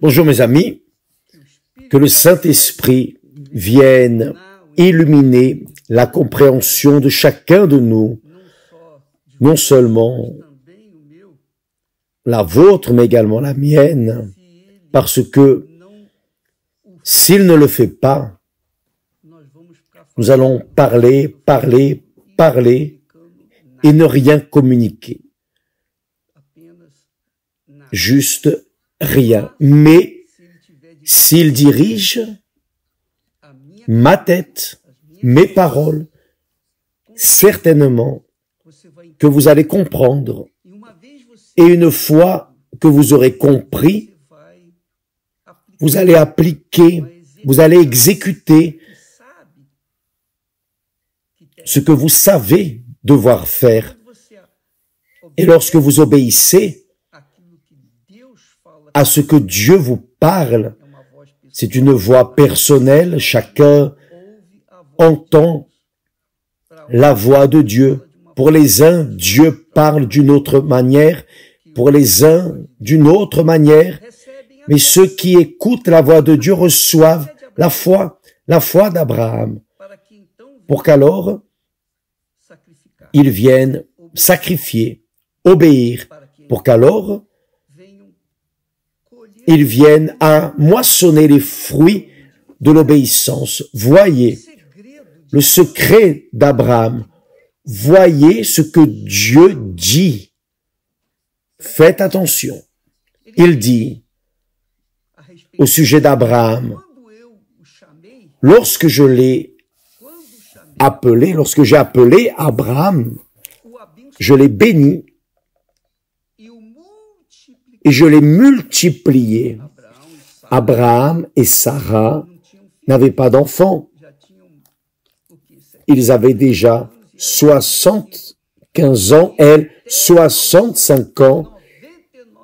Bonjour mes amis, que le Saint-Esprit vienne illuminer la compréhension de chacun de nous, non seulement la vôtre, mais également la mienne, parce que s'il ne le fait pas, nous allons parler et ne rien communiquer. Juste rien. Mais s'il dirige ma tête, mes paroles, certainement que vous allez comprendre. Et une fois que vous aurez compris, vous allez appliquer, vous allez exécuter ce que vous savez devoir faire. Et lorsque vous obéissez à ce que Dieu vous parle, c'est une voix personnelle, chacun entend la voix de Dieu. Pour les uns, Dieu parle d'une autre manière, pour les uns, d'une autre manière, mais ceux qui écoutent la voix de Dieu reçoivent la foi d'Abraham, pour qu'alors ils viennent sacrifier, obéir, pour qu'alors ils viennent à moissonner les fruits de l'obéissance. Voyez le secret d'Abraham. Voyez ce que Dieu dit. Faites attention. Il dit au sujet d'Abraham, lorsque j'ai appelé Abraham, je l'ai béni et je l'ai multiplié. Abraham et Sarah n'avaient pas d'enfants. Ils avaient déjà 75 ans, elle 65 ans,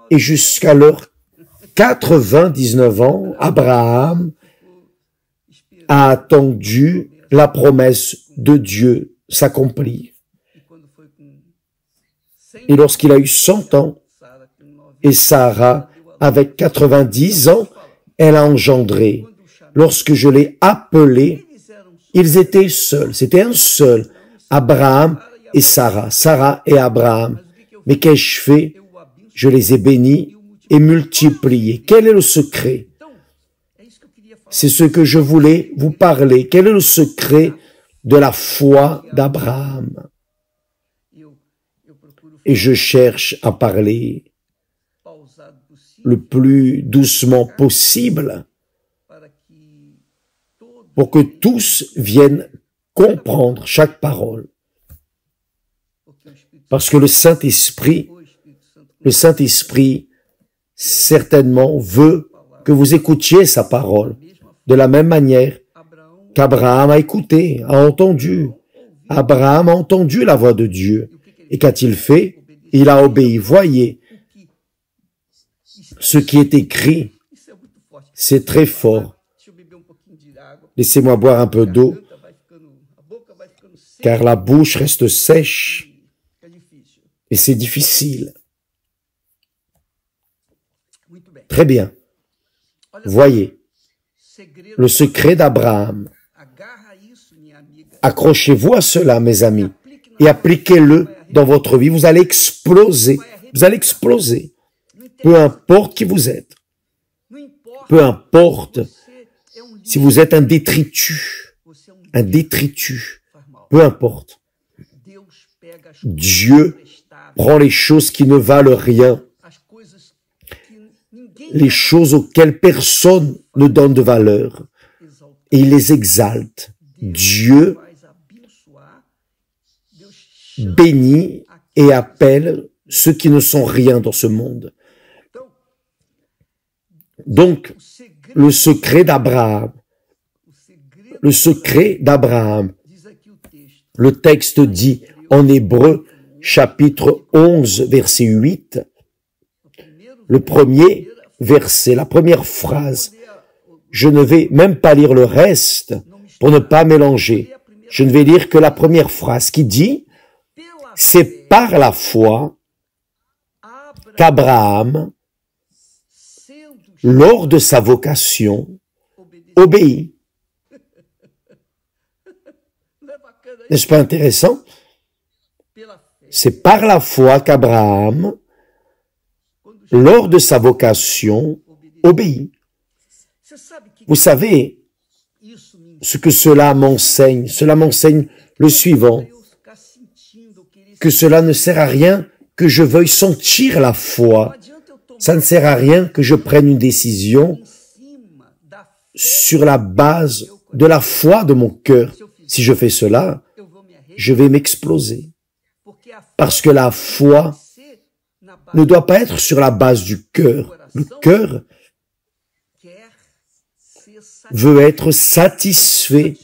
et jusqu'à leurs 99 ans, Abraham a attendu la promesse de Dieu s'accomplir. Et lorsqu'il a eu 100 ans, et Sarah, avec 90 ans, elle a engendré. Lorsque je l'ai appelé, ils étaient seuls. C'était un seul, Abraham et Sarah. Sarah et Abraham. Mais qu'ai-je fait? Je les ai bénis et multipliés. Quel est le secret? C'est ce que je voulais vous parler. Quel est le secret de la foi d'Abraham? Et je cherche à parler le plus doucement possible pour que tous viennent comprendre chaque parole. Parce que le Saint-Esprit certainement veut que vous écoutiez sa parole de la même manière qu'Abraham a écouté, a entendu. Abraham a entendu la voix de Dieu. Et qu'a-t-il fait? Il a obéi. Voyez, ce qui est écrit, c'est très fort. Laissez-moi boire un peu d'eau, car la bouche reste sèche et c'est difficile. Très bien. Voyez, le secret d'Abraham. Accrochez-vous à cela, mes amis, et appliquez-le dans votre vie. Vous allez exploser. Vous allez exploser. Peu importe qui vous êtes. Peu importe si vous êtes un détritus. Peu importe. Dieu prend les choses qui ne valent rien, les choses auxquelles personne ne donne de valeur, et il les exalte. Dieu bénit et appelle ceux qui ne sont rien dans ce monde. Donc, le secret d'Abraham, le texte dit en Hébreux, chapitre 11, verset 8, le premier verset, la première phrase. Je ne vais même pas lire le reste pour ne pas mélanger. Je ne vais lire que la première phrase qui dit « C'est par la foi qu'Abraham, lors de sa vocation, obéit. N'est-ce pas intéressant? C'est par la foi qu'Abraham, lors de sa vocation, obéit. Vous savez ce que cela m'enseigne? Cela m'enseigne le suivant, que cela ne sert à rien que je veuille sentir la foi. Ça ne sert à rien que je prenne une décision sur la base de la foi de mon cœur. Si je fais cela, je vais m'exploser. Parce que la foi ne doit pas être sur la base du cœur. Le cœur veut être satisfait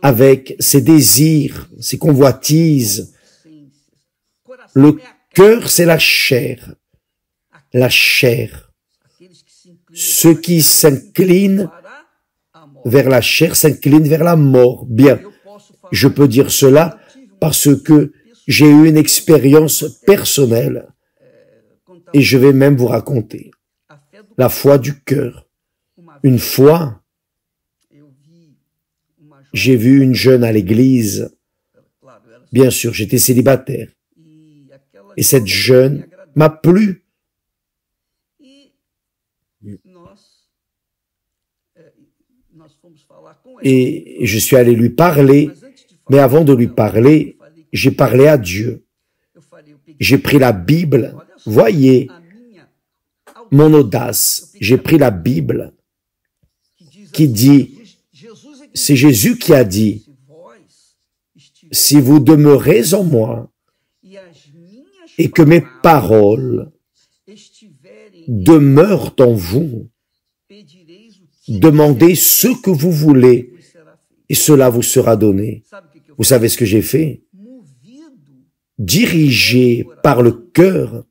avec ses désirs, ses convoitises. Le cœur, c'est la chair. La chair. Ceux qui s'inclinent vers la chair s'inclinent vers la mort. Bien, je peux dire cela parce que j'ai eu une expérience personnelle et je vais même vous raconter la foi du cœur. Une fois, j'ai vu une jeune à l'église. Bien sûr, j'étais célibataire. Et cette jeune m'a plu. Et je suis allé lui parler, mais avant de lui parler, j'ai parlé à Dieu. J'ai pris la Bible. Voyez mon audace. J'ai pris la Bible qui dit, c'est Jésus qui a dit, si vous demeurez en moi et que mes paroles demeurent en vous, demandez ce que vous voulez et cela vous sera donné. Vous savez ce que j'ai fait? Dirigé par le cœur,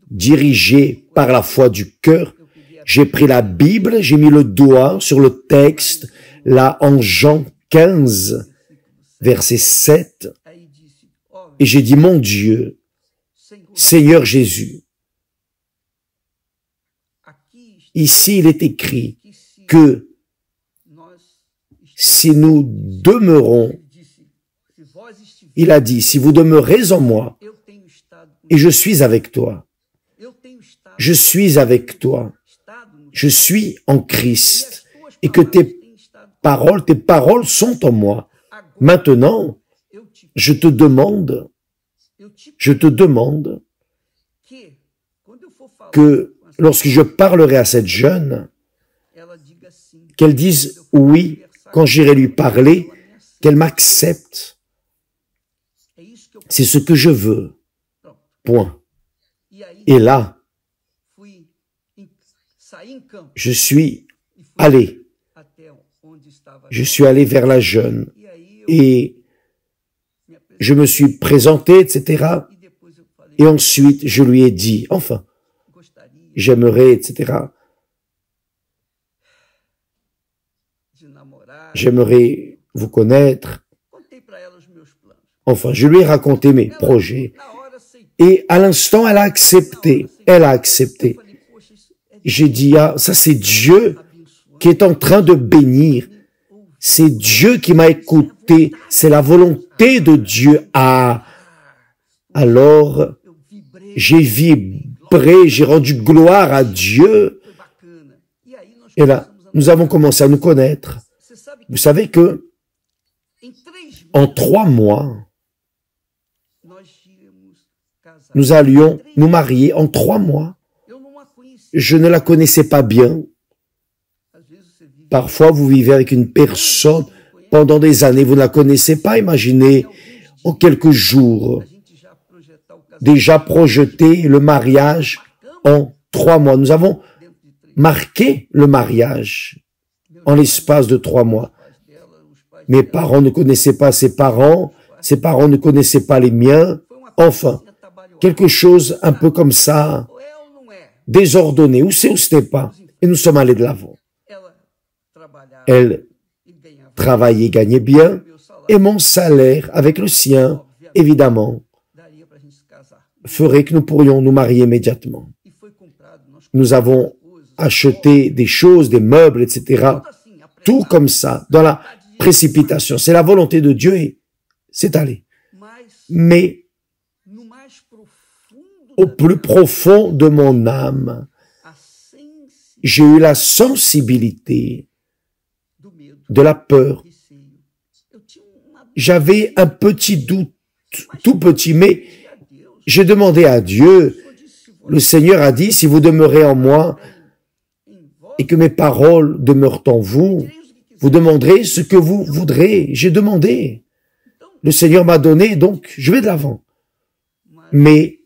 dirigé par la foi du cœur, j'ai pris la Bible, j'ai mis le doigt sur le texte, là en Jean 15, verset 7, et j'ai dit, mon Dieu, Seigneur Jésus, ici il est écrit que si nous demeurons, il a dit, si vous demeurez en moi, et je suis avec toi, je suis avec toi, je suis en Christ, et que tes paroles sont en moi. Maintenant, je te demande que lorsque je parlerai à cette jeune, qu'elle dise oui, quand j'irai lui parler, qu'elle m'accepte. C'est ce que je veux. Point. Et là, je suis allé vers la jeune et je me suis présenté, etc. Et ensuite, je lui ai dit, enfin, j'aimerais, etc. J'aimerais vous connaître. Enfin, je lui ai raconté mes projets. Et à l'instant, elle a accepté. Elle a accepté. J'ai dit, ah, ça c'est Dieu qui est en train de bénir. C'est Dieu qui m'a écouté. C'est la volonté de Dieu. Ah, alors, j'ai vibré, j'ai rendu gloire à Dieu. Et là, nous avons commencé à nous connaître. Vous savez que, en 3 mois, nous allions nous marier en 3 mois. Je ne la connaissais pas bien. Parfois, vous vivez avec une personne pendant des années, vous ne la connaissez pas. Imaginez, en quelques jours, déjà projeté le mariage en 3 mois. Nous avons marqué le mariage en l'espace de 3 mois. Mes parents ne connaissaient pas ses parents ne connaissaient pas les miens. Enfin, quelque chose un peu comme ça, désordonné, ou c'est ou ce n'est pas. Et nous sommes allés de l'avant. Elle travaillait, gagnait bien, et mon salaire, avec le sien, évidemment, ferait que nous pourrions nous marier immédiatement. nous avons acheté des choses, des meubles, etc. Tout comme ça, dans la précipitation. C'est la volonté de Dieu et c'est allé. Mais au plus profond de mon âme, j'ai eu la sensibilité de la peur. J'avais un petit doute, tout petit, mais j'ai demandé à Dieu. Le Seigneur a dit, si vous demeurez en moi et que mes paroles demeurent en vous, vous demanderez ce que vous voudrez. J'ai demandé. Le Seigneur m'a donné, donc je vais de l'avant. Mais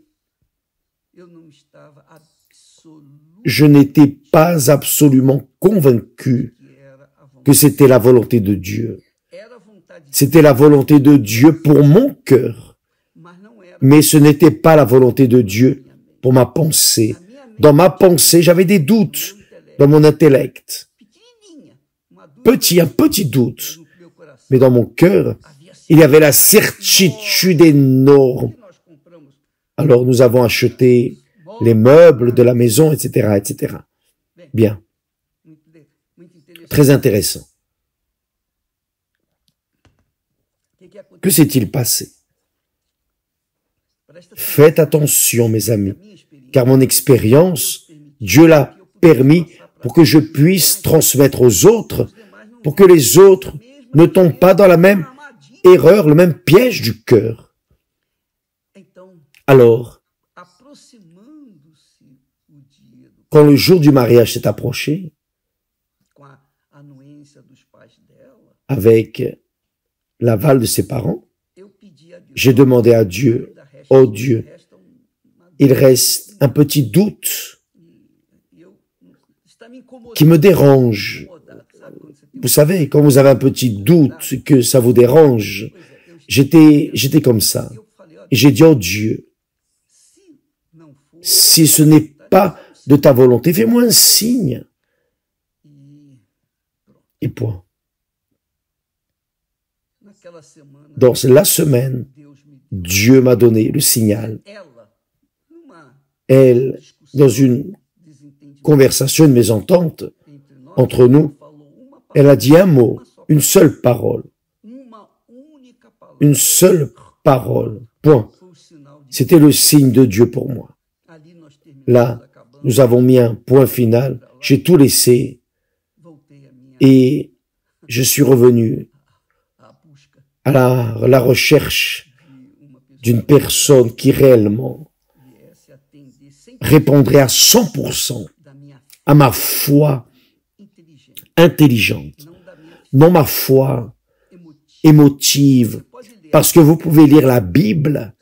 je n'étais pas absolument convaincu que c'était la volonté de Dieu. C'était la volonté de Dieu pour mon cœur. Mais ce n'était pas la volonté de Dieu pour ma pensée. Dans ma pensée, j'avais des doutes dans mon intellect. Un petit doute. Mais dans mon cœur, il y avait la certitude énorme. Alors nous avons acheté les meubles de la maison, etc., etc. Bien. Très intéressant. Que s'est-il passé? Faites attention, mes amis, car mon expérience, Dieu l'a permis pour que je puisse transmettre aux autres, pour que les autres ne tombent pas dans la même erreur, le même piège du cœur. Alors, quand le jour du mariage s'est approché, avec l'aval de ses parents, j'ai demandé à Dieu, oh Dieu, il reste un petit doute qui me dérange. Vous savez, quand vous avez un petit doute que ça vous dérange, j'étais comme ça. Et j'ai dit, oh Dieu, si ce n'est pas de ta volonté, fais-moi un signe. Et point. Dans la semaine, Dieu m'a donné le signal. Elle, dans une conversation, une mésentente entre nous, elle a dit un mot, une seule parole. Une seule parole. Point. C'était le signe de Dieu pour moi. Là, nous avons mis un point final. J'ai tout laissé et je suis revenu à la recherche d'une personne qui réellement répondrait à 100% à ma foi intelligente, non ma foi émotive, parce que vous pouvez lire la Bible,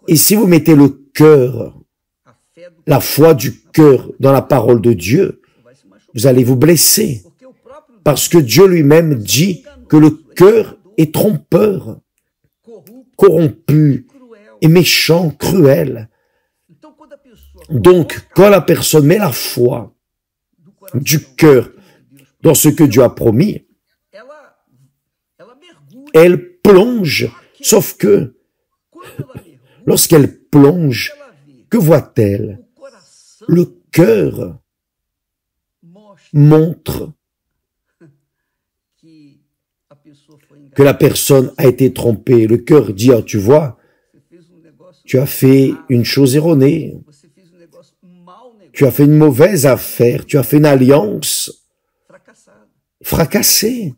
et si vous mettez le cœur, la foi du cœur dans la parole de Dieu, vous allez vous blesser, parce que Dieu lui-même dit que le cœur est trompeur, corrompu et méchant, cruel. Donc, quand la personne met la foi du cœur dans ce que Dieu a promis, elle plonge, sauf que lorsqu'elle plonge, que voit-elle? Le cœur montre que la personne a été trompée. Le cœur dit, oh, tu vois, tu as fait une chose erronée, tu as fait une mauvaise affaire, tu as fait une alliance fracassée.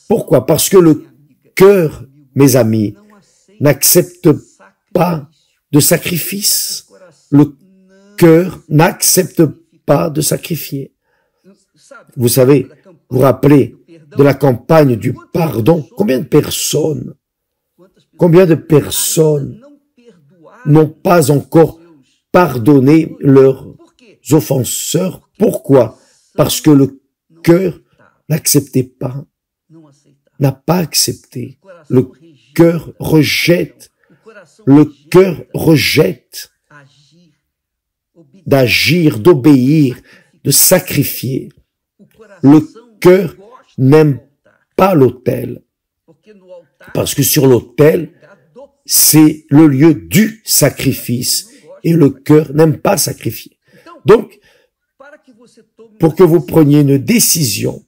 Pourquoi? Parce que le cœur, mes amis, n'accepte pas de sacrifice. Le cœur n'accepte pas de sacrifier. Vous savez, vous vous rappelez de la campagne du pardon? Combien de personnes n'ont pas encore pardonné leurs offenseurs? Pourquoi? Parce que le cœur n'acceptait pas, n'a pas accepté. Le cœur rejette d'agir, d'obéir, de sacrifier. Le cœur n'aime pas l'autel, parce que sur l'autel, c'est le lieu du sacrifice. et le cœur n'aime pas sacrifier. Donc, pour que vous preniez une décision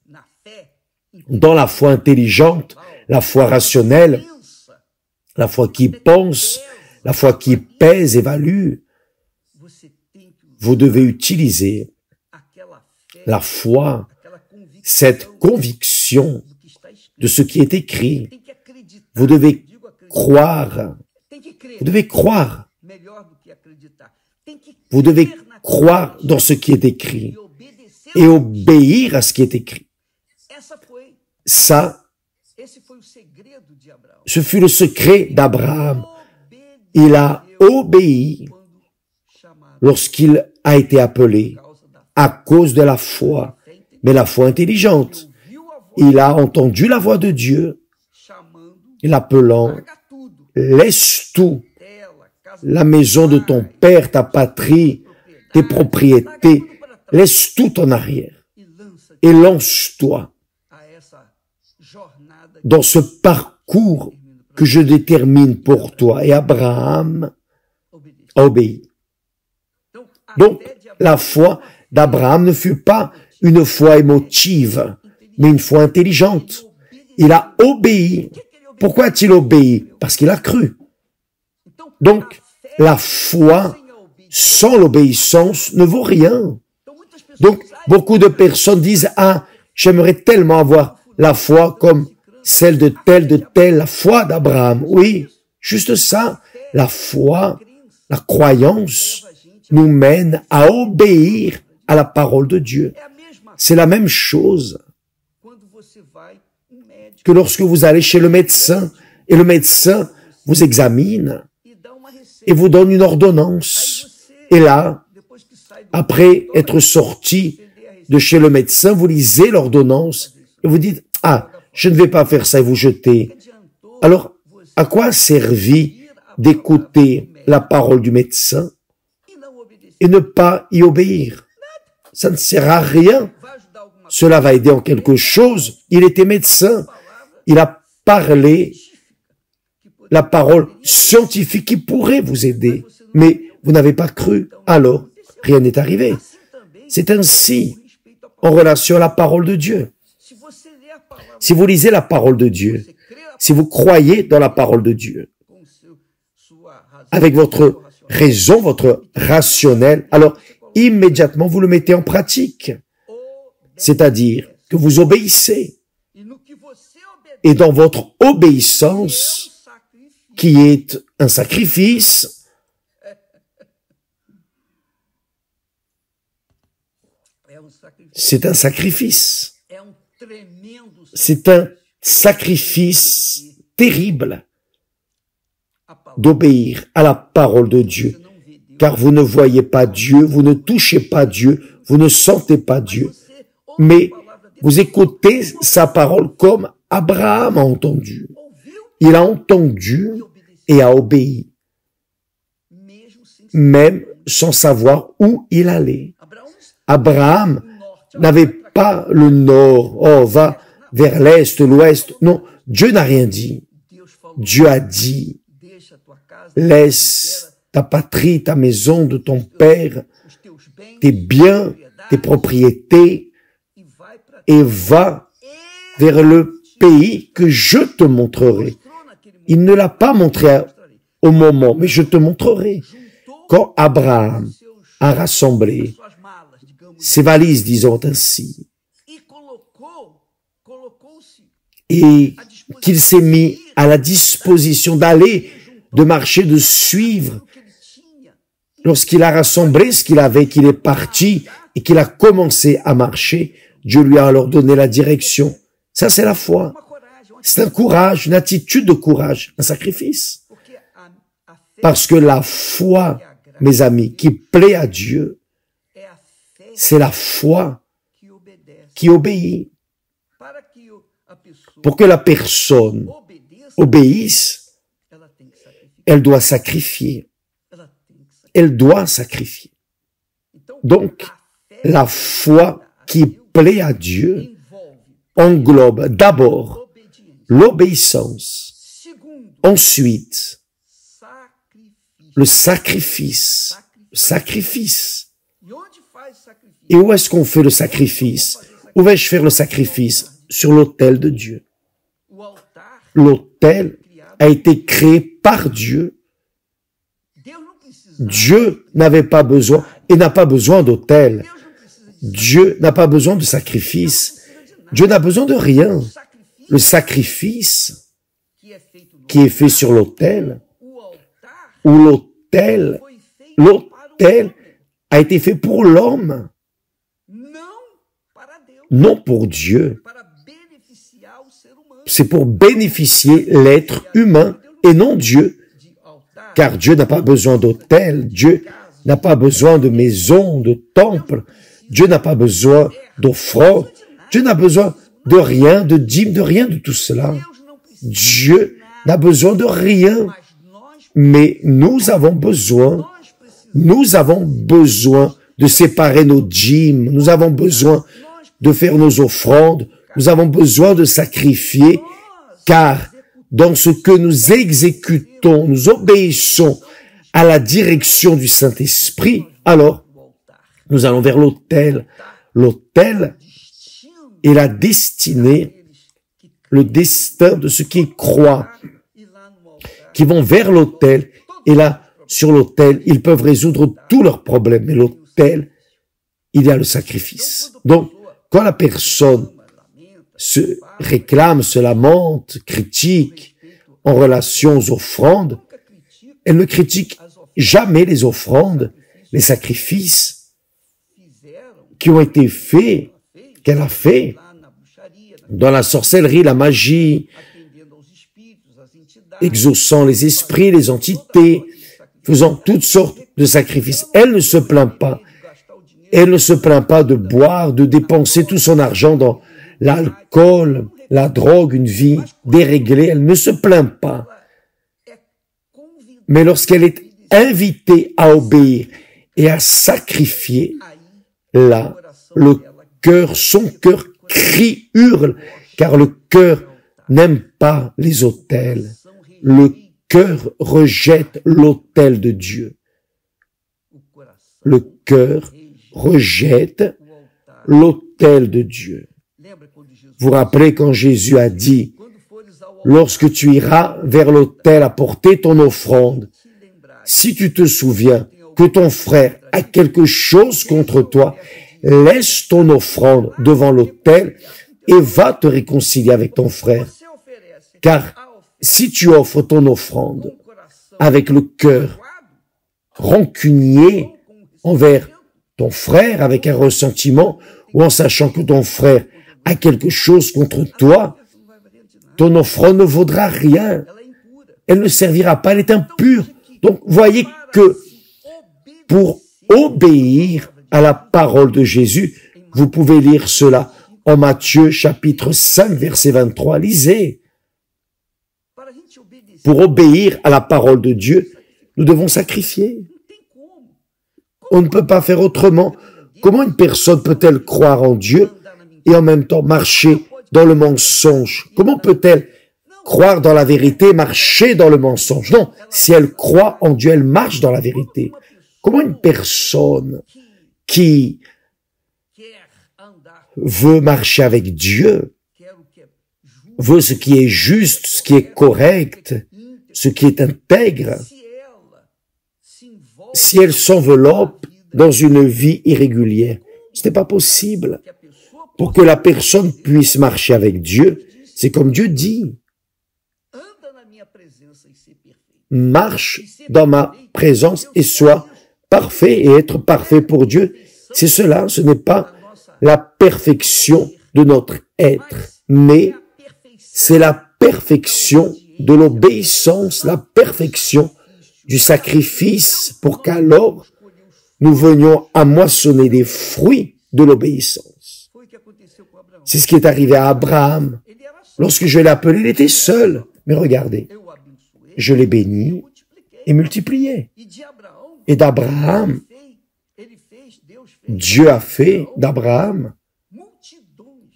dans la foi intelligente, la foi rationnelle, la foi qui pense, la foi qui pèse, évalue, vous devez utiliser la foi, cette conviction de ce qui est écrit. Vous devez croire. Vous devez croire. Vous devez croire dans ce qui est écrit et obéir à ce qui est écrit. Ça, ce fut le secret d'Abraham. Il a obéi lorsqu'il a été appelé à cause de la foi, mais la foi intelligente. Il a entendu la voix de Dieu, l'appelant, laisse tout, la maison de ton père, ta patrie, tes propriétés, laisse tout en arrière et lance-toi dans ce parcours que je détermine pour toi. Et Abraham a obéi. Donc, la foi d'Abraham ne fut pas une foi émotive, mais une foi intelligente. Il a obéi. Pourquoi a-t-il obéi? Parce qu'il a cru. Donc, la foi sans l'obéissance ne vaut rien. Donc, beaucoup de personnes disent, « Ah, j'aimerais tellement avoir la foi comme celle de tel, la foi d'Abraham. » Oui, juste ça. La foi, la croyance nous mène à obéir à la parole de Dieu. C'est la même chose que lorsque vous allez chez le médecin et le médecin vous examine et vous donne une ordonnance. Et là, après être sorti de chez le médecin, vous lisez l'ordonnance et vous dites, « Ah, je ne vais pas faire ça » et vous jetez. Alors, à quoi a servi d'écouter la parole du médecin et ne pas y obéir? Ça ne sert à rien. Cela va aider en quelque chose. Il était médecin. Il a parlé la parole scientifique qui pourrait vous aider. Mais vous n'avez pas cru. Alors, rien n'est arrivé. C'est ainsi en relation à la parole de Dieu. Si vous lisez la parole de Dieu, si vous croyez dans la parole de Dieu, avec votre raison, votre rationnel, alors immédiatement vous le mettez en pratique. C'est-à-dire que vous obéissez. Et dans votre obéissance, qui est un sacrifice, c'est un sacrifice. C'est un sacrifice terrible d'obéir à la parole de Dieu. Car vous ne voyez pas Dieu, vous ne touchez pas Dieu, vous ne sentez pas Dieu. Mais vous écoutez sa parole comme Abraham a entendu. Il a entendu et a obéi, même sans savoir où il allait. Abraham n'avait pas le nord, oh, va vers l'est, l'ouest. Non, Dieu n'a rien dit. Dieu a dit, laisse ta patrie, ta maison de ton père, tes biens, tes propriétés, et va vers le pays que je te montrerai. Il ne l'a pas montré au moment, mais je te montrerai. Quand Abraham a rassemblé ses valises, disons ainsi, et qu'il s'est mis à la disposition d'aller, de marcher, de suivre, lorsqu'il a rassemblé ce qu'il avait, qu'il est parti et qu'il a commencé à marcher, Dieu lui a alors donné la direction. Ça, c'est la foi. C'est un courage, une attitude de courage, un sacrifice. Parce que la foi, mes amis, qui plaît à Dieu, c'est la foi qui obéit. Pour que la personne obéisse, elle doit sacrifier. Elle doit sacrifier. Donc, la foi qui plaît à Dieu englobe d'abord l'obéissance, ensuite le sacrifice, sacrifice. Et où est-ce qu'on fait le sacrifice? Où vais-je faire le sacrifice? Sur l'autel de Dieu. L'autel a été créé par Dieu. Dieu n'avait pas besoin et n'a pas besoin d'autel. Dieu n'a pas besoin de sacrifice. Dieu n'a besoin de rien. Le sacrifice qui est fait sur l'autel, ou l'autel a été fait pour l'homme, non pour Dieu. C'est pour bénéficier l'être humain et non Dieu. Car Dieu n'a pas besoin d'autel, Dieu n'a pas besoin de maison, de temple, Dieu n'a pas besoin d'offrande, Dieu n'a besoin de rien, de dîme, de rien de tout cela. Dieu n'a besoin de rien, mais nous avons besoin de séparer nos dîmes, nous avons besoin de faire nos offrandes, nous avons besoin de sacrifier, car dans ce que nous exécutons, nous obéissons à la direction du Saint-Esprit, alors nous allons vers l'autel. L'autel est la destinée, le destin de ceux qui croient, qui vont vers l'autel, et là, sur l'autel, ils peuvent résoudre tous leurs problèmes. Mais l'autel, il y a le sacrifice. Donc, quand la personne se réclame, se lamente, critique en relation aux offrandes, elle ne critique jamais les offrandes, les sacrifices qui ont été faits, qu'elle a fait dans la sorcellerie, la magie, exaucant les esprits, les entités, faisant toutes sortes de sacrifices. Elle ne se plaint pas. Elle ne se plaint pas de boire, de dépenser tout son argent dans l'alcool, la drogue, une vie déréglée. Elle ne se plaint pas. Mais lorsqu'elle est invitée à obéir et à sacrifier, là, son cœur crie, hurle, car le cœur n'aime pas les autels. Le cœur rejette l'autel de Dieu. Le cœur rejette l'autel de Dieu. Vous vous rappelez quand Jésus a dit, lorsque tu iras vers l'autel apporter ton offrande, si tu te souviens que ton frère a quelque chose contre toi, laisse ton offrande devant l'autel et va te réconcilier avec ton frère. Car si tu offres ton offrande avec le cœur rancunier envers ton frère, avec un ressentiment, ou en sachant que ton frère a quelque chose contre toi, ton offrande ne vaudra rien. Elle ne servira pas, elle est impure. Donc, voyez que pour obéir à la parole de Jésus, vous pouvez lire cela en Matthieu chapitre 5, verset 23. Lisez. Pour obéir à la parole de Dieu, nous devons sacrifier. On ne peut pas faire autrement. Comment une personne peut-elle croire en Dieu et en même temps marcher dans le mensonge? Comment peut-elle croire dans la vérité et marcher dans le mensonge? Non, si elle croit en Dieu, elle marche dans la vérité. Comment une personne qui veut marcher avec Dieu, veut ce qui est juste, ce qui est correct, ce qui est intègre, si elle s'enveloppe dans une vie irrégulière, ce n'est pas possible. Pour que la personne puisse marcher avec Dieu, c'est comme Dieu dit. Marche dans ma présence et sois parfait, et être parfait pour Dieu, c'est cela, ce n'est pas la perfection de notre être, mais c'est la perfection de l'obéissance, la perfection du sacrifice pour qu'alors nous venions à moissonner des fruits de l'obéissance. C'est ce qui est arrivé à Abraham. Lorsque je l'ai appelé, il était seul. Mais regardez, je l'ai béni et multiplié. Et d'Abraham, Dieu a fait d'Abraham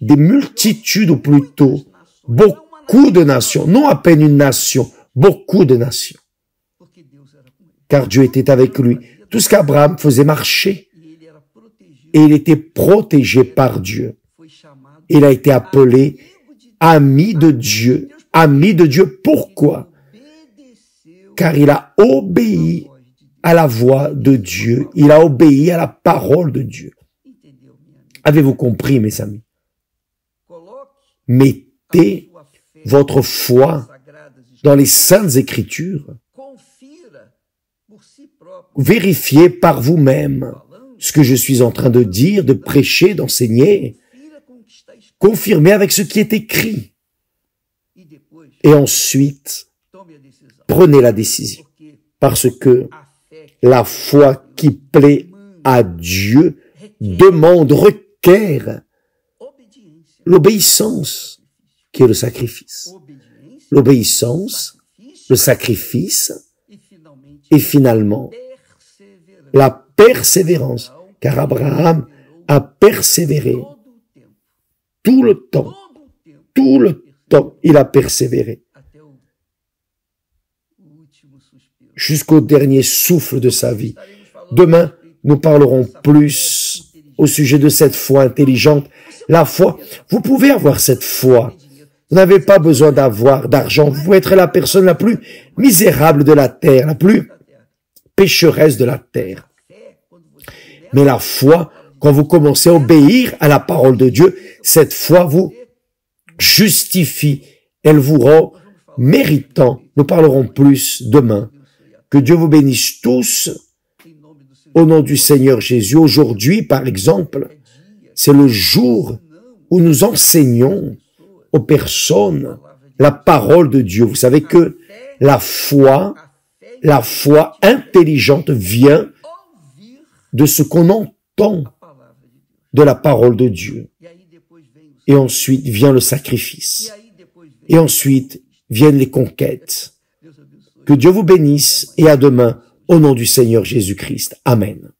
des multitudes, ou plutôt beaucoup de nations, non à peine une nation, beaucoup de nations. Car Dieu était avec lui tout ce qu'Abraham faisait marcher. Et il était protégé par Dieu. Il a été appelé ami de Dieu. Ami de Dieu, pourquoi? Car il a obéi à la voix de Dieu. Il a obéi à la parole de Dieu. Avez-vous compris, mes amis? Mettez votre foi dans les Saintes Écritures. Vérifiez par vous-même ce que je suis en train de dire, de prêcher, d'enseigner. Confirmez avec ce qui est écrit. Et ensuite, prenez la décision. Parce que la foi qui plaît à Dieu demande, requiert l'obéissance qui est le sacrifice. L'obéissance, le sacrifice et finalement la persévérance. Car Abraham a persévéré tout le temps. Tout le temps, il a persévéré. Jusqu'au dernier souffle de sa vie. Demain, nous parlerons plus au sujet de cette foi intelligente. La foi, vous pouvez avoir cette foi. Vous n'avez pas besoin d'avoir d'argent. Vous pouvez être la personne la plus misérable de la terre, la plus pécheresse de la terre. Mais la foi, quand vous commencez à obéir à la parole de Dieu, cette foi vous justifie. Elle vous rend méritant. Nous parlerons plus demain. Que Dieu vous bénisse tous. Au nom du Seigneur Jésus. Aujourd'hui, par exemple, c'est le jour où nous enseignons aux personnes la parole de Dieu. Vous savez que la foi intelligente vient de ce qu'on entend de la parole de Dieu. Et ensuite vient le sacrifice. Et ensuite viennent les conquêtes. Que Dieu vous bénisse et à demain au nom du Seigneur Jésus-Christ. Amen.